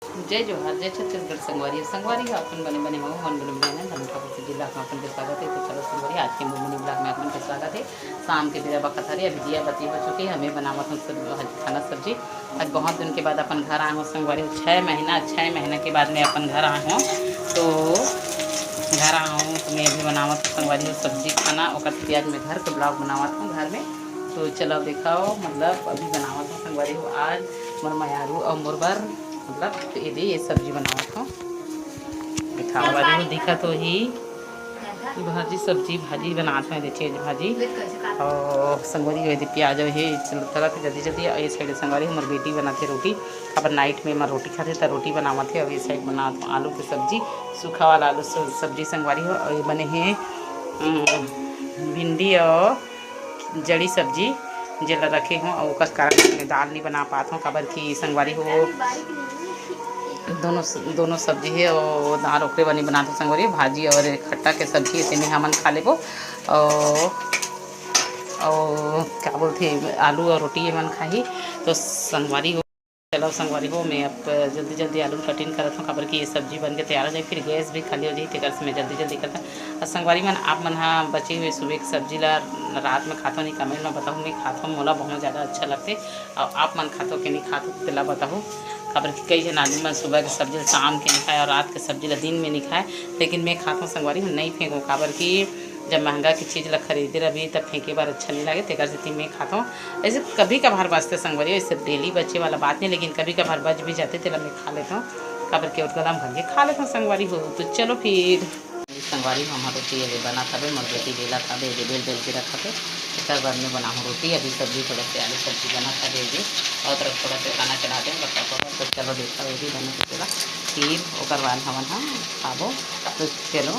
जय जोहार जय छत्तीसगढ़ संगवारी संगवारी हो अपन बने बने मऊ मन बने बने धनका जिला में अपन के स्वागत है। तो चलो संगवारी आज के मोमिनी ब्लॉग में अपन के स्वागत है। शाम के बेरा बखत हरी अभी दिया बत्ती हो चुकी है। हमें बनावत हूँ खाना सब्जी। आज बहुत दिन के बाद अपन घर आए हूँ संगवारी। 6 महीना के बाद मैं अपन घर आए हूँ। तो घर आया हूँ तो मैं अभी बनावत हूँ संगवारी हो सब्जी खाना और प्याज में घर के ब्लॉग बनावत हूँ घर में। तो चलो दिखाओ मतलब अभी बनावत हूँ संगवारी हो। आज मोर मयारू और मोरबर मतलब ये सब्जी बनावत हूँ। दिखाओ वाली हो दिखा तो ही भाजी सब्जी भाजी बनाते हैं। देखिए भाजी और संगवारी हो प्याज है तरह के जल्दी जल्दी। ये साइड संगवारी हमारी बेटी बनाते रोटी। अब नाइट में मैं रोटी खाते तो रोटी बनावत है। और ये साइड बनाते हूँ आलू की सब्जी सूखा वाला आलू सब्जी संगवारी हो। और ये बने हैं भिंडी और जड़ी सब्जी जेला रखे हूँ। और उसका कारण दाल नहीं बना पाता हूँ काबर की संगवारी हो दोनों सब्जी है और दाल ओकरे बनी बनाते संगवारी भाजी और खट्टा के सब्जी ऐसे में हमन खा लेबो। और क्या बोलते आलू और रोटी मन खाही तो संगवारी हो। चलो संगवारी हो मैं अब जल्दी जल्दी आलू कटिंग करता हूँ काबर की ये सब्जी बन के तैयार हो जाए फिर गैस भी खाली हो जाए। तेकर से मैं जल्दी जल्दी करता और संगवारी मन आप मन हाँ बचे हुए सुबह की सब्जी ला रात में खाते नहीं कमेंट में बताऊँ। मैं खाता हूँ मोला बहुत ज़्यादा अच्छा लगते और आप मन खाते कि नहीं खाते तेला बताऊँ। काबर की कई जन आदमी मन सुबह की सब्जी शाम के नहीं खाए और रात के सब्जी ला दिन में नहीं खाए। लेकिन मैं खाता हूँ संगवारी हूँ नहीं फेंकूँ काबर की जब महंगा की चीज़ ला खरीदे रही तब फेंके बार अच्छा नहीं लगे। तेकर से मैं खाता हूँ ऐसे कभी कभार बचते संगवारी ऐसे डेली बच्चे वाला बात नहीं। लेकिन कभी कभार बच भी जाते तेला मैं खा लेता हूँ काबर के उठा दाम भर के खा लेता हूँ संगवारी हो। तो चलो फिर संगवारी हो हमारा रोटी अभी बना था मोर बेटी बेला था बेल बेल के रखा थे। एक बाद में बनाऊँ रोटी अभी सब्जी थोड़ा से आलू सब्जी बना था दे और तरफ थोड़ा सा खाना चढ़ा दें बच्चा को। तो चलो देखा वो भी बने के फिर और बाद हमन हाँ खाबो। तो चलो